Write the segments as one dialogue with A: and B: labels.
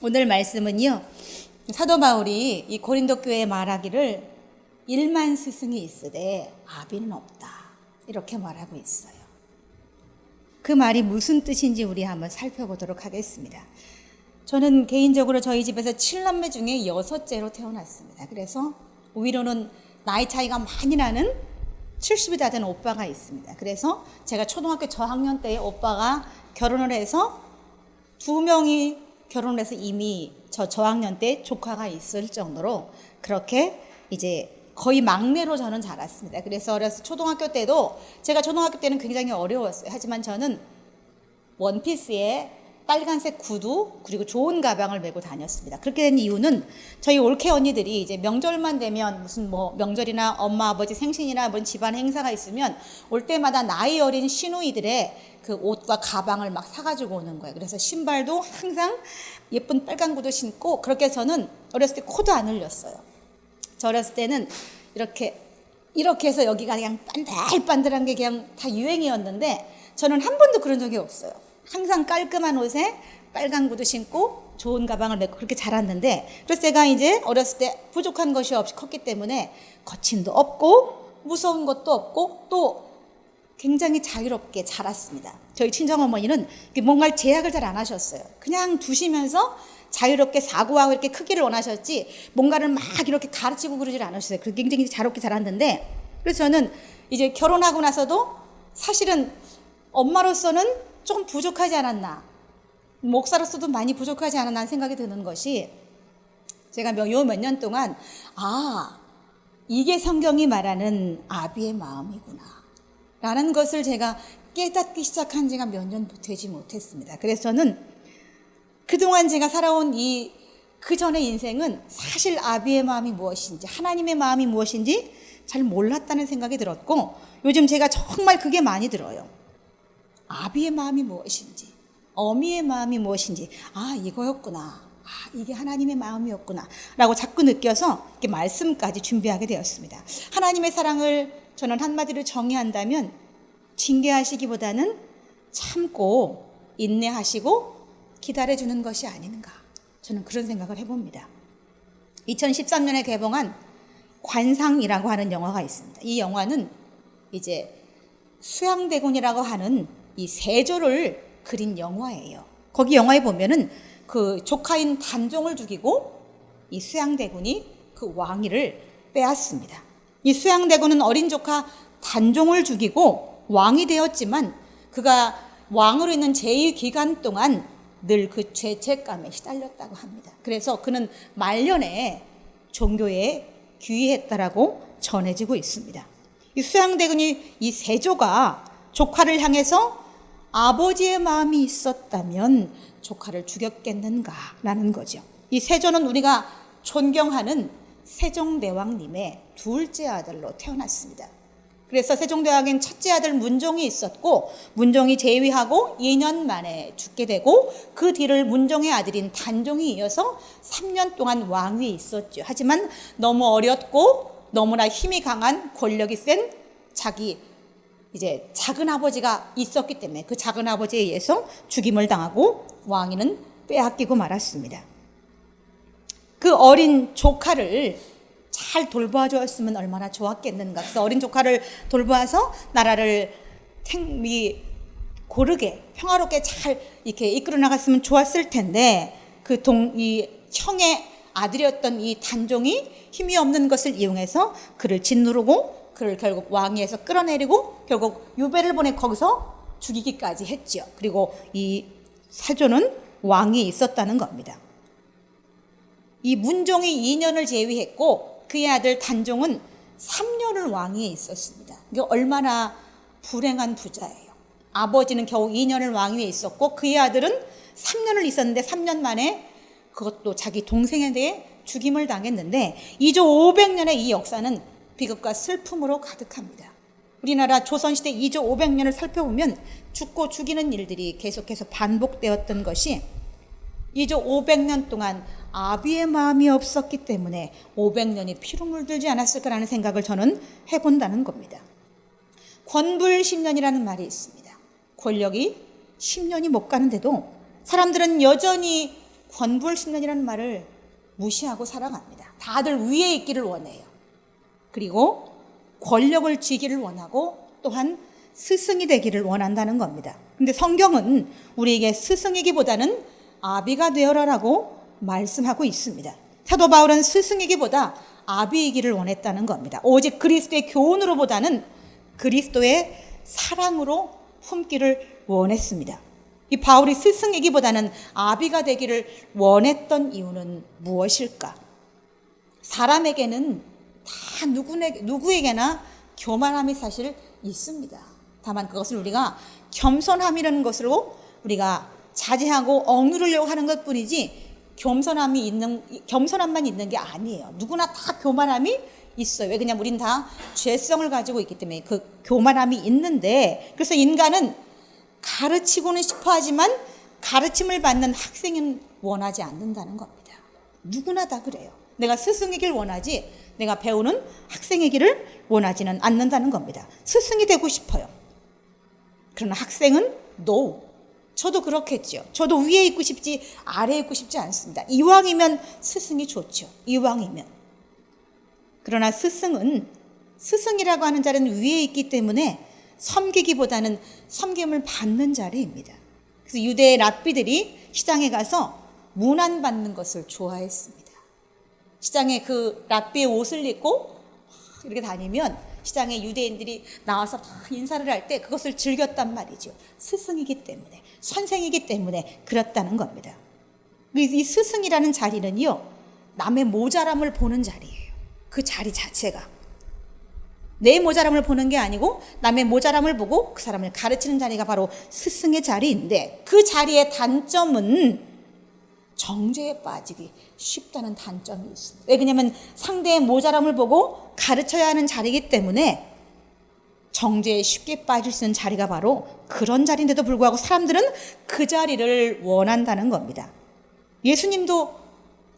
A: 오늘 말씀은요, 사도 바울이 이 고린도 교회에 말하기를 1만 스승이 있으되 아비는 없다, 이렇게 말하고 있어요. 그 말이 무슨 뜻인지 우리 한번 살펴보도록 하겠습니다. 저는 개인적으로 저희 집에서 7남매 중에 6째로 태어났습니다. 그래서 위로는 나이 차이가 많이 나는 70이 다 된 오빠가 있습니다. 그래서 제가 초등학교 저학년 때에 오빠가 결혼을 해서 2명이 결혼을 해서 이미 저학년 때 조카가 있을 정도로 그렇게 이제 거의 막내로 저는 자랐습니다. 그래서 어렸을 초등학교 때도 제가 초등학교 때는 굉장히 어려웠어요. 하지만 저는 원피스에 빨간색 구두 그리고 좋은 가방을 메고 다녔습니다. 그렇게 된 이유는 저희 올케 언니들이 이제 명절만 되면 무슨 뭐 명절이나 엄마 아버지 생신이나 뭔 집안 행사가 있으면 올 때마다 나이 어린 시누이들의 그 옷과 가방을 막 사가지고 오는 거예요. 그래서 신발도 항상 예쁜 빨간 구두 신고, 그렇게 저는 어렸을 때 코도 안 흘렸어요. 저 어렸을 때는 이렇게 해서 여기가 그냥 반들반들한 게 그냥 다 유행이었는데 저는 한 번도 그런 적이 없어요. 항상 깔끔한 옷에 빨간 구두 신고 좋은 가방을 메고 그렇게 자랐는데, 그래서 제가 이제 어렸을 때 부족한 것이 없이 컸기 때문에 거침도 없고 무서운 것도 없고 또 굉장히 자유롭게 자랐습니다. 저희 친정어머니는 뭔가 제약을 잘 안 하셨어요. 그냥 두시면서 자유롭게 사고하고 이렇게 크기를 원하셨지 뭔가를 막 이렇게 가르치고 그러질 않으셨어요. 굉장히 자유롭게 자랐는데, 그래서 저는 이제 결혼하고 나서도 사실은 엄마로서는 조금 부족하지 않았나, 목사로서도 많이 부족하지 않았나 생각이 드는 것이, 제가 요 몇 년 동안 이게 성경이 말하는 아비의 마음이구나 라는 것을 제가 깨닫기 시작한 지가 몇 년 되지 못했습니다. 그래서 저는 그동안 제가 살아온 그 전의 인생은 사실 아비의 마음이 무엇인지, 하나님의 마음이 무엇인지 잘 몰랐다는 생각이 들었고, 요즘 제가 정말 그게 많이 들어요. 아비의 마음이 무엇인지, 어미의 마음이 무엇인지, 이거였구나, 이게 하나님의 마음이었구나 라고 자꾸 느껴서 이렇게 말씀까지 준비하게 되었습니다. 하나님의 사랑을 저는 한마디로 정의한다면 징계하시기보다는 참고 인내하시고 기다려주는 것이 아닌가, 저는 그런 생각을 해봅니다. 2013년에 개봉한 관상이라고 하는 영화가 있습니다. 이 영화는 이제 수양대군이라고 하는 이 세조를 그린 영화예요. 거기 영화에 보면은 그 조카인 단종을 죽이고 이 수양대군이 그 왕위를 빼앗습니다. 이 수양대군은 어린 조카 단종을 죽이고 왕이 되었지만 그가 왕으로 있는 제2 기간 동안 늘 그 죄책감에 시달렸다고 합니다. 그래서 그는 말년에 종교에 귀의했다라고 전해지고 있습니다. 이 수양대군이, 이 세조가 조카를 향해서 아버지의 마음이 있었다면 조카를 죽였겠는가라는 거죠. 이 세조는 우리가 존경하는 세종대왕님의 둘째 아들로 태어났습니다. 그래서 세종대왕엔 첫째 아들 문종이 있었고, 문종이 재위하고 2년 만에 죽게 되고, 그 뒤를 문종의 아들인 단종이 이어서 3년 동안 왕위에 있었죠. 하지만 너무 어렸고 너무나 힘이 강한, 권력이 센 자기 이제 작은 아버지가 있었기 때문에 그 작은 아버지에 의해서 죽임을 당하고 왕위는 빼앗기고 말았습니다. 그 어린 조카를 잘 돌봐주었으면 얼마나 좋았겠는가. 그래서 어린 조카를 돌봐서 나라를 고르게 평화롭게 잘 이렇게 이끌어 나갔으면 좋았을 텐데, 이 형의 아들이었던 이 단종이 힘이 없는 것을 이용해서 그를 짓누르고 그를 결국 왕위에서 끌어내리고 결국 유배를 보내 거기서 죽이기까지 했죠. 그리고 이 세조는 왕이 있었다는 겁니다. 이 문종이 2년을 재위했고 그의 아들 단종은 3년을 왕위에 있었습니다. 이게 얼마나 불행한 부자예요. 아버지는 겨우 2년을 왕위에 있었고 그의 아들은 3년을 있었는데 3년 만에 그것도 자기 동생에 대해 죽임을 당했는데, 이조 500년의 이 역사는 비극과 슬픔으로 가득합니다. 우리나라 조선시대 2조 500년을 살펴보면 죽고 죽이는 일들이 계속해서 반복되었던 것이 2조 500년 동안 아비의 마음이 없었기 때문에 500년이 피로 물들지 않았을까라는 생각을 저는 해본다는 겁니다. 권불 10년이라는 말이 있습니다. 권력이 10년이 못 가는데도 사람들은 여전히 권부를 심는이라는 말을 무시하고 살아갑니다. 다들 위에 있기를 원해요. 그리고 권력을 쥐기를 원하고 또한 스승이 되기를 원한다는 겁니다. 근데 성경은 우리에게 스승이기보다는 아비가 되어라라고 말씀하고 있습니다. 사도 바울은 스승이기보다 아비이기를 원했다는 겁니다. 오직 그리스도의 교훈으로보다는 그리스도의 사랑으로 품기를 원했습니다. 이 바울이 스승이기보다는 아비가 되기를 원했던 이유는 무엇일까? 사람에게는 다 누구에게나 교만함이 사실 있습니다. 다만 그것을 우리가 겸손함이라는 것으로 우리가 자제하고 억누르려고 하는 것뿐이지 겸손함만 있는 게 아니에요. 누구나 다 교만함이 있어요. 왜 그냥 우린 다 죄성을 가지고 있기 때문에 그 교만함이 있는데, 그래서 인간은 가르치고는 싶어 하지만 가르침을 받는 학생은 원하지 않는다는 겁니다. 누구나 다 그래요. 내가 스승이길 원하지 내가 배우는 학생이기를 원하지는 않는다는 겁니다. 스승이 되고 싶어요. 그러나 학생은 no. 저도 그렇겠죠. 저도 위에 있고 싶지 아래에 있고 싶지 않습니다. 이왕이면 스승이 좋죠. 이왕이면. 그러나 스승이라고 하는 자리는 위에 있기 때문에 섬기기보다는 섬김을 받는 자리입니다. 그래서 유대의 랍비들이 시장에 가서 문안받는 것을 좋아했습니다. 시장에 그 랍비의 옷을 입고 이렇게 다니면 시장에 유대인들이 나와서 다 인사를 할 때 그것을 즐겼단 말이죠. 스승이기 때문에, 선생이기 때문에 그렇다는 겁니다. 이 스승이라는 자리는요, 남의 모자람을 보는 자리예요. 그 자리 자체가. 내 모자람을 보는 게 아니고 남의 모자람을 보고 그 사람을 가르치는 자리가 바로 스승의 자리인데, 그 자리의 단점은 정죄에 빠지기 쉽다는 단점이 있습니다. 왜냐하면 상대의 모자람을 보고 가르쳐야 하는 자리이기 때문에 정죄에 쉽게 빠질 수 있는 자리가 바로 그런 자리인데도 불구하고 사람들은 그 자리를 원한다는 겁니다. 예수님도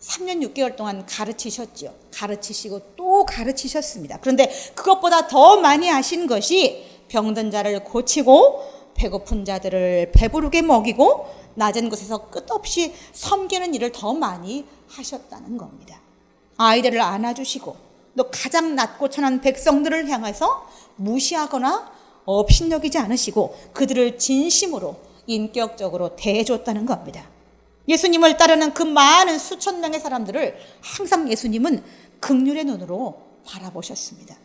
A: 3년 6개월 동안 가르치셨죠. 가르치시고 또 가르치셨습니다. 그런데 그것보다 더 많이 하신 것이 병든 자를 고치고 배고픈 자들을 배부르게 먹이고 낮은 곳에서 끝없이 섬기는 일을 더 많이 하셨다는 겁니다. 아이들을 안아주시고 또 가장 낮고 천한 백성들을 향해서 무시하거나 업신여기지 않으시고 그들을 진심으로 인격적으로 대해줬다는 겁니다. 예수님을 따르는 그 많은 수천 명의 사람들을 항상 예수님은 긍휼의 눈으로 바라보셨습니다.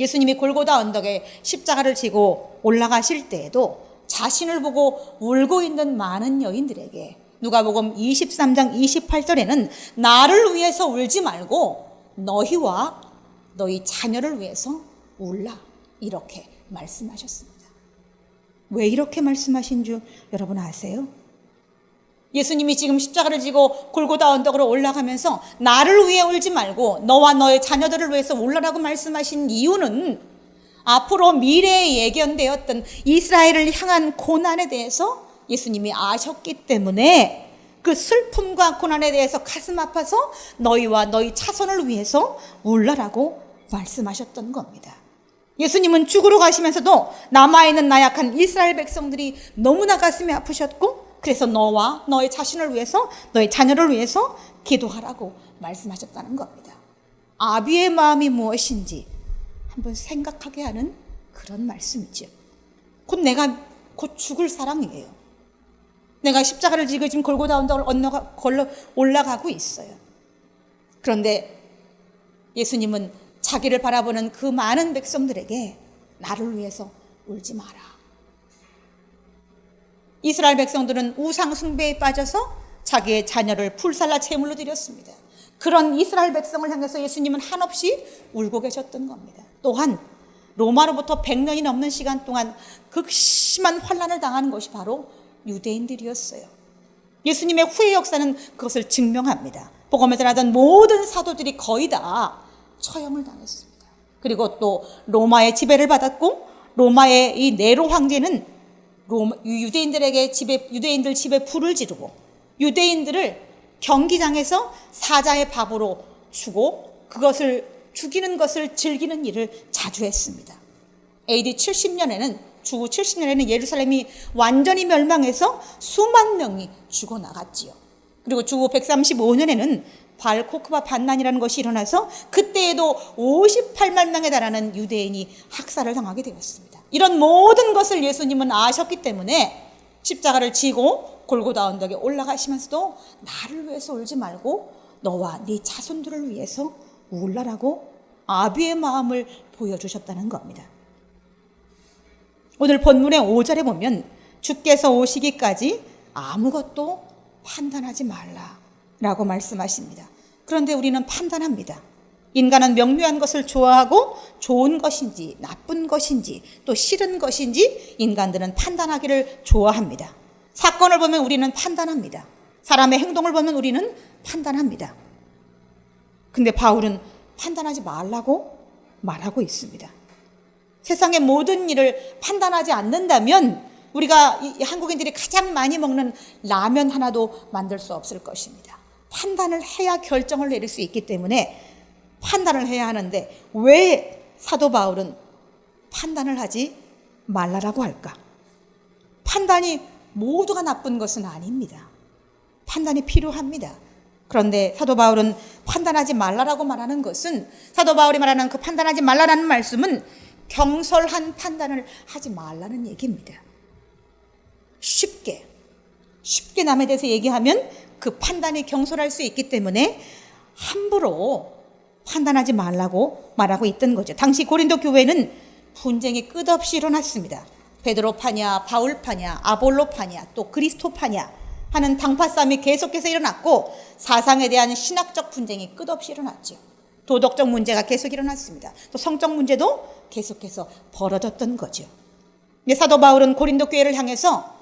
A: 예수님이 골고다 언덕에 십자가를 지고 올라가실 때에도 자신을 보고 울고 있는 많은 여인들에게 누가복음 23장 28절에는 나를 위해서 울지 말고 너희와 너희 자녀를 위해서 울라, 이렇게 말씀하셨습니다. 왜 이렇게 말씀하신 줄 여러분 아세요? 예수님이 지금 십자가를 지고 골고다 언덕으로 올라가면서 나를 위해 울지 말고 너와 너의 자녀들을 위해서 울라라고 말씀하신 이유는 앞으로 미래에 예견되었던 이스라엘을 향한 고난에 대해서 예수님이 아셨기 때문에 그 슬픔과 고난에 대해서 가슴 아파서 너희와 너희 자손을 위해서 울라라고 말씀하셨던 겁니다. 예수님은 죽으러 가시면서도 남아있는 나약한 이스라엘 백성들이 너무나 가슴이 아프셨고 그래서 너와 너의 자신을 위해서 너의 자녀를 위해서 기도하라고 말씀하셨다는 겁니다. 아비의 마음이 무엇인지 한번 생각하게 하는 그런 말씀이죠. 내가 곧 죽을 사랑이에요. 내가 십자가를 지고 지금 골고다 언덕을 걸러 올라가고 있어요. 그런데 예수님은 자기를 바라보는 그 많은 백성들에게 나를 위해서 울지 마라. 이스라엘 백성들은 우상 숭배에 빠져서 자기의 자녀를 불살라 제물로 드렸습니다. 그런 이스라엘 백성을 향해서 예수님은 한없이 울고 계셨던 겁니다. 또한 로마로부터 100년이 넘는 시간 동안 극심한 환난을 당하는 것이 바로 유대인들이었어요. 예수님의 후의 역사는 그것을 증명합니다. 복음을 전하던 모든 사도들이 거의 다 처형을 당했습니다. 그리고 또 로마의 지배를 받았고 로마의 이 네로 황제는 유대인들 집에 불을 지르고 유대인들을 경기장에서 사자의 밥으로 주고 그것을 죽이는 것을 즐기는 일을 자주 했습니다. AD 70년에는 예루살렘이 완전히 멸망해서 수만 명이 죽어나갔지요. 그리고 주 135년에는 발코크바 반란이라는 것이 일어나서 그때에도 58만 명에 달하는 유대인이 학살을 당하게 되었습니다. 이런 모든 것을 예수님은 아셨기 때문에 십자가를 지고 골고다 언덕에 올라가시면서도 나를 위해서 울지 말고 너와 네 자손들을 위해서 울라라고 아비의 마음을 보여주셨다는 겁니다. 오늘 본문의 5절에 보면 주께서 오시기까지 아무것도 판단하지 말라라고 말씀하십니다. 그런데 우리는 판단합니다. 인간은 명료한 것을 좋아하고 좋은 것인지 나쁜 것인지 또 싫은 것인지 인간들은 판단하기를 좋아합니다. 사건을 보면 우리는 판단합니다. 사람의 행동을 보면 우리는 판단합니다. 근데 바울은 판단하지 말라고 말하고 있습니다. 세상의 모든 일을 판단하지 않는다면 우리가 한국인들이 가장 많이 먹는 라면 하나도 만들 수 없을 것입니다. 판단을 해야 결정을 내릴 수 있기 때문에 판단을 해야 하는데 왜 사도 바울은 판단을 하지 말라라고 할까? 판단이 모두가 나쁜 것은 아닙니다. 판단이 필요합니다. 그런데 사도 바울은 판단하지 말라라고 말하는 것은 사도 바울이 말하는 그 판단하지 말라라는 말씀은 경솔한 판단을 하지 말라는 얘기입니다. 쉽게 남에 대해서 얘기하면 그 판단이 경솔할 수 있기 때문에 함부로 판단하지 말라고 말하고 있던 거죠. 당시 고린도 교회는 분쟁이 끝없이 일어났습니다. 베드로파냐, 바울파냐, 아볼로파냐, 또 그리스도파냐 하는 당파싸움이 계속해서 일어났고 사상에 대한 신학적 분쟁이 끝없이 일어났죠. 도덕적 문제가 계속 일어났습니다. 또 성적 문제도 계속해서 벌어졌던 거죠. 사도 바울은 고린도 교회를 향해서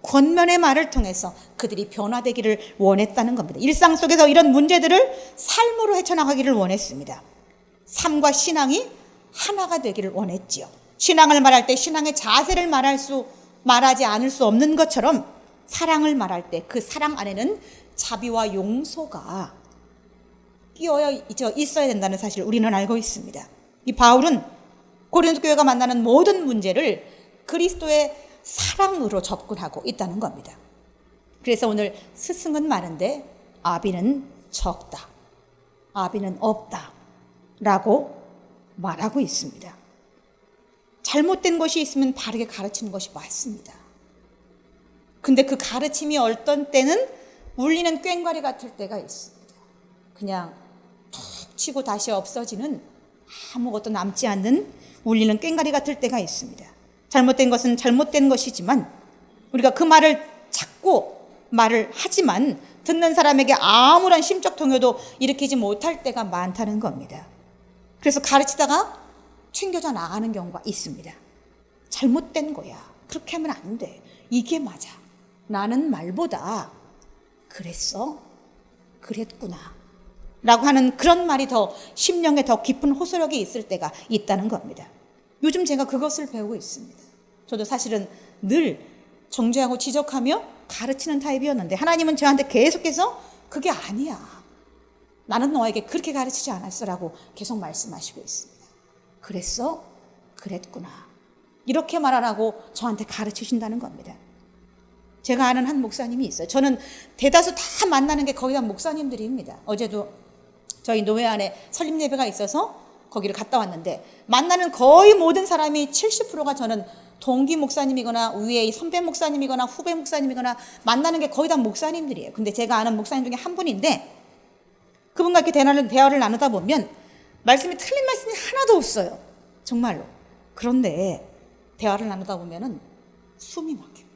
A: 권면의 말을 통해서 그들이 변화되기를 원했다는 겁니다. 일상 속에서 이런 문제들을 삶으로 헤쳐나가기를 원했습니다. 삶과 신앙이 하나가 되기를 원했지요. 신앙을 말할 때 신앙의 자세를 말하지 않을 수 없는 것처럼 사랑을 말할 때 그 사랑 안에는 자비와 용서가 끼어 있어야 된다는 사실을 우리는 알고 있습니다. 이 바울은 고린도 교회가 만나는 모든 문제를 그리스도의 사랑으로 접근하고 있다는 겁니다. 그래서 오늘 스승은 많은데 아비는 적다, 아비는 없다 라고 말하고 있습니다. 잘못된 것이 있으면 바르게 가르치는 것이 맞습니다. 근데 그 가르침이 어떤 때는 울리는 꽹과리 같을 때가 있습니다. 그냥 툭 치고 다시 없어지는 아무것도 남지 않는 울리는 꽹과리 같을 때가 있습니다. 잘못된 것은 잘못된 것이지만 우리가 그 말을 찾고 말을 하지만 듣는 사람에게 아무런 심적 동요도 일으키지 못할 때가 많다는 겁니다. 그래서 가르치다가 튕겨져 나가는 경우가 있습니다. 잘못된 거야. 그렇게 하면 안 돼. 이게 맞아. 라는 말보다 그랬어? 그랬구나. 라고 하는 그런 말이 더 심령에 더 깊은 호소력이 있을 때가 있다는 겁니다. 요즘 제가 그것을 배우고 있습니다. 저도 사실은 늘 정죄하고 지적하며 가르치는 타입이었는데 하나님은 저한테 계속해서 그게 아니야. 나는 너에게 그렇게 가르치지 않았어라고 계속 말씀하시고 있습니다. 그랬어? 그랬구나. 이렇게 말하라고 저한테 가르치신다는 겁니다. 제가 아는 한 목사님이 있어요. 저는 대다수 다 만나는 게 거의 다 목사님들입니다. 어제도 저희 노회 안에 설립 예배가 있어서 거기를 갔다 왔는데 만나는 거의 모든 사람이 70%가 저는 동기 목사님이거나 위에 선배 목사님이거나 후배 목사님이거나 만나는 게 거의 다 목사님들이에요. 근데 제가 아는 목사님 중에 한 분인데 그분과 이렇게 대화를 나누다 보면 말씀이 틀린 말씀이 하나도 없어요. 정말로. 그런데 대화를 나누다 보면은 숨이 막힙니다.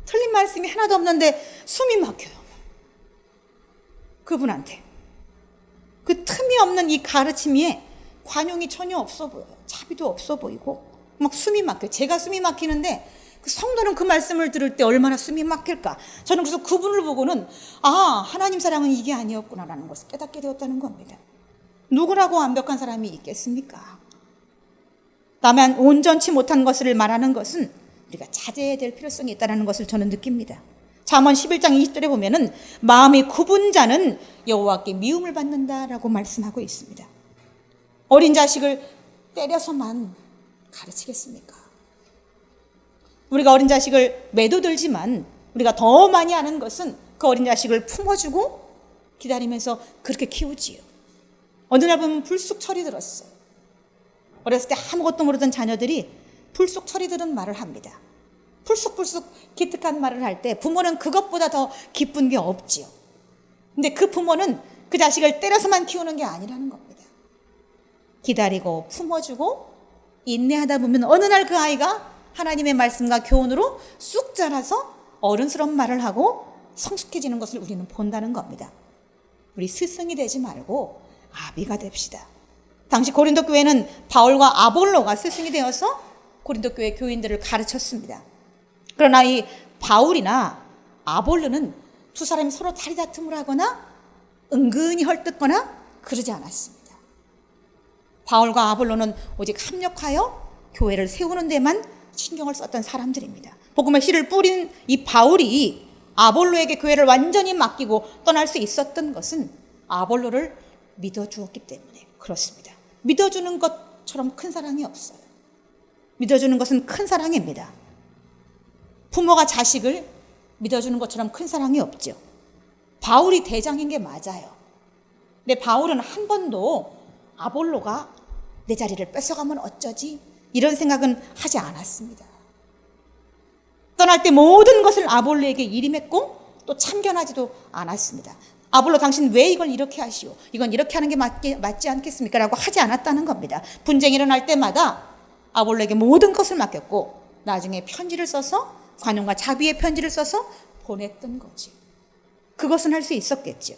A: 틀린 말씀이 하나도 없는데 숨이 막혀요. 그분한테. 그 틈이 없는 이 가르침에 관용이 전혀 없어 보여요. 자비도 없어 보이고 막 숨이 막혀요. 제가 숨이 막히는데 그 성도는 그 말씀을 들을 때 얼마나 숨이 막힐까. 저는 그래서 그분을 보고는 하나님 사랑은 이게 아니었구나라는 것을 깨닫게 되었다는 겁니다. 누구라고 완벽한 사람이 있겠습니까? 다만 온전치 못한 것을 말하는 것은 우리가 자제해야 될 필요성이 있다는 것을 저는 느낍니다. 잠언 11장 20절에 보면은 마음이 굽은 자는 여호와께 미움을 받는다라고 말씀하고 있습니다. 어린 자식을 때려서만 가르치겠습니까? 우리가 어린 자식을 매도들지만 우리가 더 많이 하는 것은 그 어린 자식을 품어주고 기다리면서 그렇게 키우지요. 어느 날 보면 불쑥 철이 들었어요. 어렸을 때 아무것도 모르던 자녀들이 불쑥 철이 드는 말을 합니다. 불쑥불쑥 기특한 말을 할 때 부모는 그것보다 더 기쁜 게 없지요. 근데 그 부모는 그 자식을 때려서만 키우는 게 아니라는 겁니다. 기다리고 품어주고 인내하다 보면 어느 날 그 아이가 하나님의 말씀과 교훈으로 쑥 자라서 어른스러운 말을 하고 성숙해지는 것을 우리는 본다는 겁니다. 우리 스승이 되지 말고 아비가 됩시다. 당시 고린도 교회는 바울과 아볼로가 스승이 되어서 고린도 교회 교인들을 가르쳤습니다. 그러나 이 바울이나 아볼로는 두 사람이 서로 다리 다툼을 하거나 은근히 헐뜯거나 그러지 않았습니다. 바울과 아볼로는 오직 합력하여 교회를 세우는 데만 신경을 썼던 사람들입니다. 복음의 씨를 뿌린 이 바울이 아볼로에게 교회를 완전히 맡기고 떠날 수 있었던 것은 아볼로를 믿어주었기 때문에 그렇습니다. 믿어주는 것처럼 큰 사랑이 없어요. 믿어주는 것은 큰 사랑입니다. 부모가 자식을 믿어주는 것처럼 큰 사랑이 없죠. 바울이 대장인 게 맞아요. 근데 바울은 한 번도 아볼로가 내 자리를 뺏어가면 어쩌지? 이런 생각은 하지 않았습니다. 떠날 때 모든 것을 아볼로에게 일임했고 또 참견하지도 않았습니다. 아볼로 당신 왜 이걸 이렇게 하시오? 이건 이렇게 하는 게 맞지 않겠습니까? 라고 하지 않았다는 겁니다. 분쟁이 일어날 때마다 아볼로에게 모든 것을 맡겼고 나중에 편지를 써서 관용과 자비의 편지를 써서 보냈던 거지. 그것은 할 수 있었겠죠.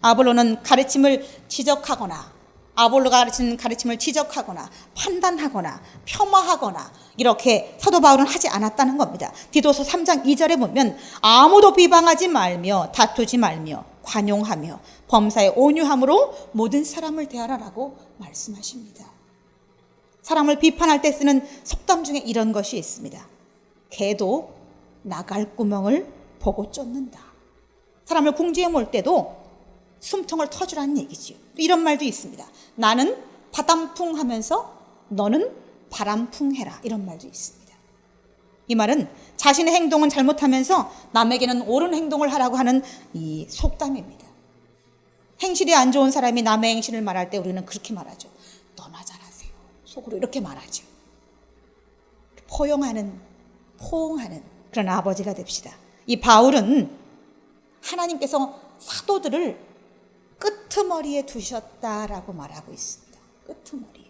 A: 아볼로는 가르침을 지적하거나 아볼로가 가르치는 가르침을 지적하거나 판단하거나 폄하하거나 이렇게 사도 바울은 하지 않았다는 겁니다. 디도서 3장 2절에 보면 아무도 비방하지 말며 다투지 말며 관용하며 범사에 온유함으로 모든 사람을 대하라라고 말씀하십니다. 사람을 비판할 때 쓰는 속담 중에 이런 것이 있습니다. 개도 나갈 구멍을 보고 쫓는다. 사람을 궁지에 몰 때도 숨통을 터주라는 얘기지요. 이런 말도 있습니다. 나는 바람풍 하면서 너는 바람풍 해라. 이런 말도 있습니다. 이 말은 자신의 행동은 잘못하면서 남에게는 옳은 행동을 하라고 하는 이 속담입니다. 행실이 안 좋은 사람이 남의 행실을 말할 때 우리는 그렇게 말하죠. 너나 잘하세요. 속으로 이렇게 말하죠. 포용하는 그런 아버지가 됩시다. 이 바울은 하나님께서 사도들을 끄트머리에 두셨다라고 말하고 있습니다. 끄트머리에.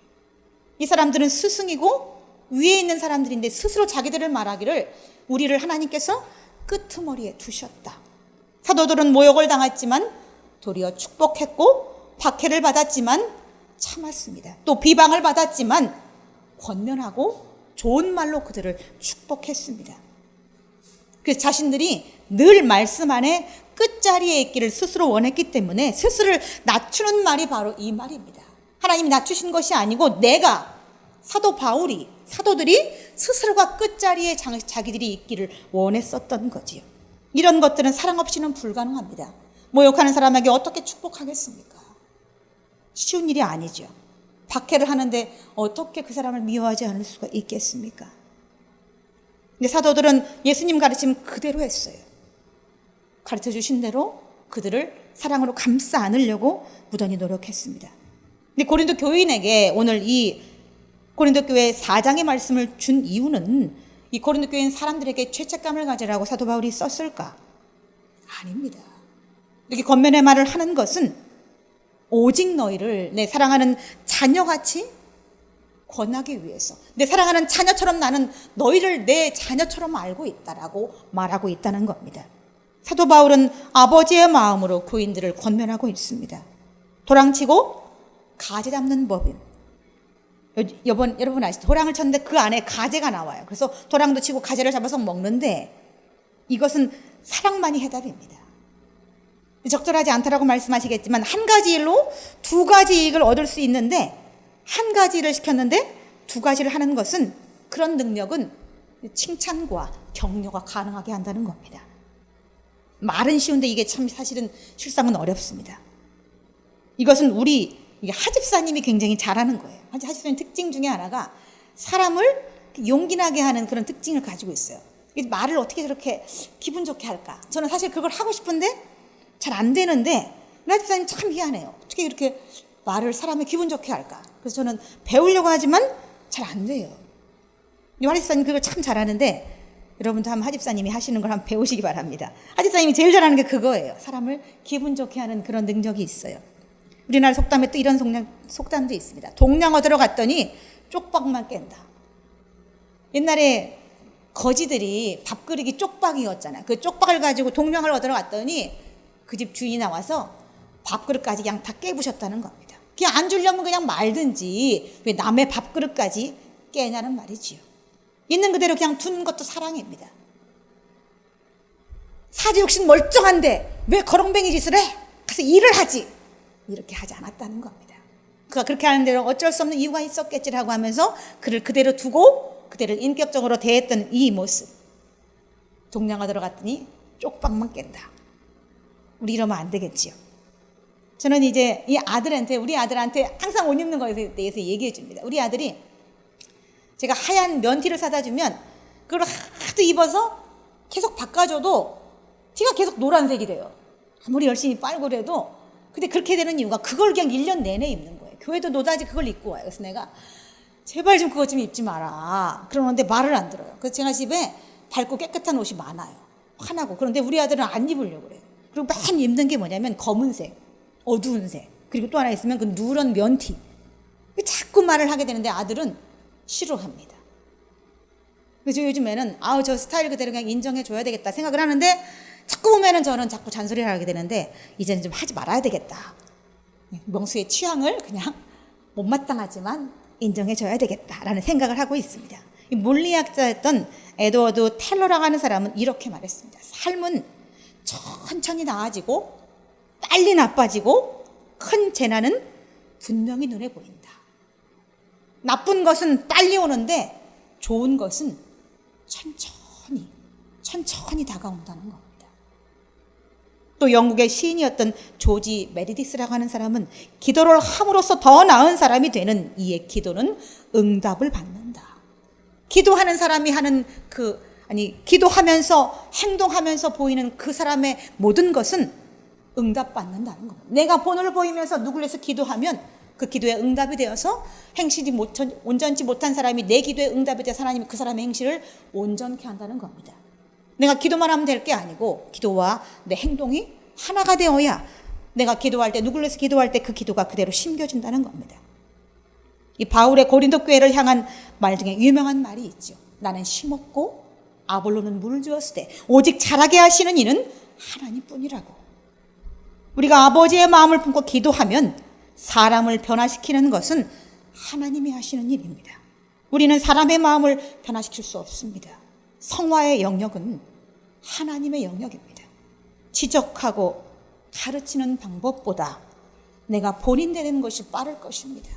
A: 이 사람들은 스승이고 위에 있는 사람들인데 스스로 자기들을 말하기를 우리를 하나님께서 끄트머리에 두셨다. 사도들은 모욕을 당했지만 도리어 축복했고 박해를 받았지만 참았습니다. 또 비방을 받았지만 권면하고 좋은 말로 그들을 축복했습니다. 그래서 자신들이 늘 말씀 안에 끝자리에 있기를 스스로 원했기 때문에 스스로를 낮추는 말이 바로 이 말입니다. 하나님이 낮추신 것이 아니고 내가 사도 바울이 사도들이 스스로가 끝자리에 자기들이 있기를 원했었던 거지요. 이런 것들은 사랑 없이는 불가능합니다. 모욕하는 사람에게 어떻게 축복하겠습니까? 쉬운 일이 아니죠. 박해를 하는데 어떻게 그 사람을 미워하지 않을 수가 있겠습니까? 근데 사도들은 예수님 가르침 그대로 했어요. 가르쳐 주신 대로 그들을 사랑으로 감싸 안으려고 무던히 노력했습니다. 근데 고린도 교인에게 오늘 이 고린도 교회 4장의 말씀을 준 이유는 이 고린도 교인 사람들에게 죄책감을 가지라고 사도 바울이 썼을까? 아닙니다. 이렇게 권면의 말을 하는 것은 오직 너희를 내 사랑하는 자녀같이 권하기 위해서 내 사랑하는 자녀처럼 나는 너희를 내 자녀처럼 알고 있다라고 말하고 있다는 겁니다. 사도 바울은 아버지의 마음으로 교인들을 권면하고 있습니다. 도랑치고 가재 잡는 법임. 여러분 아시죠? 도랑을 쳤는데 그 안에 가재가 나와요. 그래서 도랑도 치고 가재를 잡아서 먹는데 이것은 사랑만이 해답입니다. 적절하지 않다라고 말씀하시겠지만 한 가지 일로 두 가지 이익을 얻을 수 있는데 한 가지 일을 시켰는데 두 가지를 하는 것은 그런 능력은 칭찬과 격려가 가능하게 한다는 겁니다. 말은 쉬운데 이게 참 사실은 실상은 어렵습니다. 이것은 우리 하집사님이 굉장히 잘하는 거예요. 하집사님 특징 중에 하나가 사람을 용기 나게 하는 그런 특징을 가지고 있어요. 이 말을 어떻게 저렇게 기분 좋게 할까? 저는 사실 그걸 하고 싶은데 잘 안 되는데 하집사님 참 희한해요. 어떻게 이렇게 말을 사람을 기분 좋게 할까? 그래서 저는 배우려고 하지만 잘 안 돼요. 하집사님 그걸 참 잘하는데 여러분도 한번 하집사님이 하시는 걸 한번 배우시기 바랍니다. 하집사님이 제일 잘하는 게 그거예요. 사람을 기분 좋게 하는 그런 능력이 있어요. 우리나라 속담에 또 이런 속담도 있습니다. 동량 얻으러 갔더니 쪽박만 깬다. 옛날에 거지들이 밥그릇이 쪽박이었잖아요. 그 쪽박을 가지고 동량을 얻으러 갔더니 그 집 주인이 나와서 밥그릇까지 그냥 다 깨부셨다는 겁니다. 그냥 안 주려면 그냥 말든지 왜 남의 밥그릇까지 깨냐는 말이지요. 있는 그대로 그냥 두는 것도 사랑입니다. 사지욕신 멀쩡한데 왜 거렁뱅이 짓을 해? 가서 일을 하지. 이렇게 하지 않았다는 겁니다. 그가 그렇게 하는 대로 어쩔 수 없는 이유가 있었겠지라고 하면서 그를 그대로 두고 그대를 인격적으로 대했던 이 모습. 동량화 들어갔더니 쪽박만 깬다. 우리 이러면 안 되겠지요. 저는 이제 이 아들한테, 우리 아들한테 항상 옷 입는 것에 대해서 얘기해 줍니다. 우리 아들이 제가 하얀 면티를 사다 주면 그걸 하도 입어서 계속 바꿔줘도 티가 계속 노란색이 돼요. 아무리 열심히 빨고 그래도. 근데 그렇게 되는 이유가 그걸 그냥 1년 내내 입는 거예요. 교회도 노다지 그걸 입고 와요. 그래서 내가 제발 좀 그것 좀 입지 마라. 그러는데 말을 안 들어요. 그래서 제가 집에 밝고 깨끗한 옷이 많아요. 화나고. 그런데 우리 아들은 안 입으려고 그래요. 그리고 맨 입는 게 뭐냐면 검은색, 어두운 색. 그리고 또 하나 있으면 그 누런 면티. 자꾸 말을 하게 되는데 아들은 싫어합니다. 그래서 요즘에는 저 스타일 그대로 그냥 인정해줘야 되겠다 생각을 하는데 자꾸 보면은 저는 자꾸 잔소리를 하게 되는데 이제는 좀 하지 말아야 되겠다. 명수의 취향을 그냥 못마땅하지만 인정해줘야 되겠다라는 생각을 하고 있습니다. 이 물리학자였던 에드워드 텔러라고 하는 사람은 이렇게 말했습니다. 삶은 천천히 나아지고 빨리 나빠지고 큰 재난은 분명히 눈에 보인다. 나쁜 것은 빨리 오는데 좋은 것은 천천히 다가온다는 겁니다. 또 영국의 시인이었던 조지 메리디스라고 하는 사람은 기도를 함으로써 더 나은 사람이 되는 이의 기도는 응답을 받는다. 기도하는 사람이 하는 기도하면서 행동하면서 보이는 그 사람의 모든 것은 응답받는다는 겁니다. 내가 본을 보이면서 누구를 위해서 기도하면 그 기도에 응답이 되어서 행실이 온전치 못한 사람이 내 기도에 응답이 되어서 하나님이 그 사람의 행실을 온전케 한다는 겁니다. 내가 기도만 하면 될 게 아니고 기도와 내 행동이 하나가 되어야 내가 기도할 때 누구를 위해서 기도할 때 그 기도가 그대로 심겨진다는 겁니다. 이 바울의 고린도 교회를 향한 말 중에 유명한 말이 있죠. 나는 심었고 아볼로는 물을 주었을 때 오직 자라게 하시는 이는 하나님뿐이라고. 우리가 아버지의 마음을 품고 기도하면 사람을 변화시키는 것은 하나님이 하시는 일입니다. 우리는 사람의 마음을 변화시킬 수 없습니다. 성화의 영역은 하나님의 영역입니다. 지적하고 가르치는 방법보다 내가 본인 되는 것이 빠를 것입니다.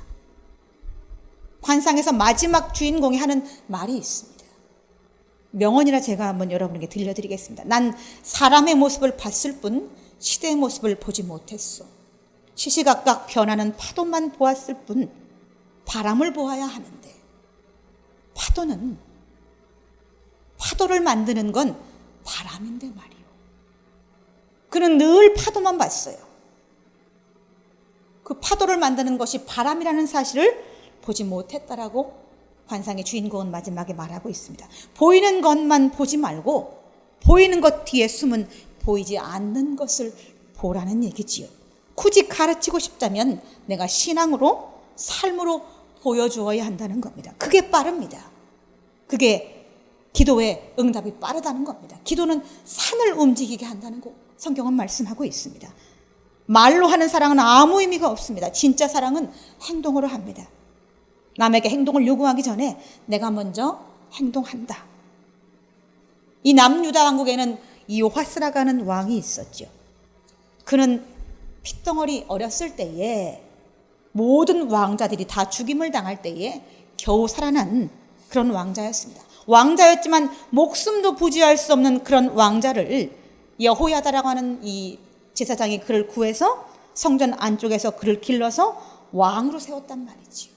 A: 관상에서 마지막 주인공이 하는 말이 있습니다. 명언이라 제가 한번 여러분에게 들려드리겠습니다. 난 사람의 모습을 봤을 뿐 시대의 모습을 보지 못했소. 시시각각 변하는 파도만 보았을 뿐 바람을 보아야 하는데 파도를 만드는 건 바람인데 말이오. 그는 늘 파도만 봤어요. 그 파도를 만드는 것이 바람이라는 사실을 보지 못했다라고 관상의 주인공은 마지막에 말하고 있습니다. 보이는 것만 보지 말고 보이는 것 뒤에 숨은 보이지 않는 것을 보라는 얘기지요. 굳이 가르치고 싶다면 내가 신앙으로 삶으로 보여주어야 한다는 겁니다. 그게 빠릅니다. 그게 기도의 응답이 빠르다는 겁니다. 기도는 산을 움직이게 한다는 거 성경은 말씀하고 있습니다. 말로 하는 사랑은 아무 의미가 없습니다. 진짜 사랑은 행동으로 합니다. 남에게 행동을 요구하기 전에 내가 먼저 행동한다. 이 남유다 왕국에는 이호화스라고 하는 왕이 있었죠. 그는 핏덩어리 어렸을 때에 모든 왕자들이 다 죽임을 당할 때에 겨우 살아난 그런 왕자였습니다. 왕자였지만 목숨도 부지할 수 없는 그런 왕자를 여호야다라고 하는 이 제사장이 그를 구해서 성전 안쪽에서 그를 길러서 왕으로 세웠단 말이지요.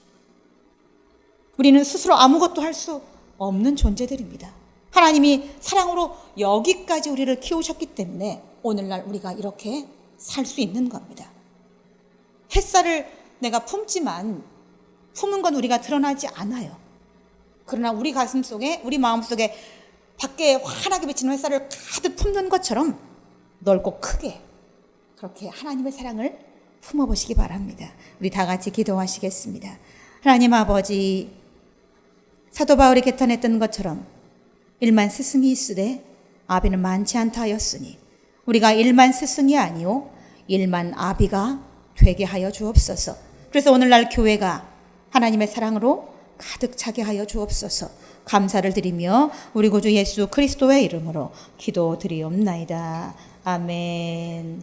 A: 우리는 스스로 아무것도 할 수 없는 존재들입니다. 하나님이 사랑으로 여기까지 우리를 키우셨기 때문에 오늘날 우리가 이렇게 살 수 있는 겁니다. 햇살을 내가 품지만 품은 건 우리가 드러나지 않아요. 그러나 우리 가슴 속에, 우리 마음 속에 밖에 환하게 비치는 햇살을 가득 품는 것처럼 넓고 크게 그렇게 하나님의 사랑을 품어보시기 바랍니다. 우리 다 같이 기도하시겠습니다. 하나님 아버지, 사도 바울이 개탄했던 것처럼 일만 스승이 있으되 아비는 많지 않다 하였으니 우리가 일만 스승이 아니요 일만 아비가 되게 하여 주옵소서. 그래서 오늘날 교회가 하나님의 사랑으로 가득 차게 하여 주옵소서. 감사를 드리며 우리 구주 예수 그리스도의 이름으로 기도드리옵나이다. 아멘.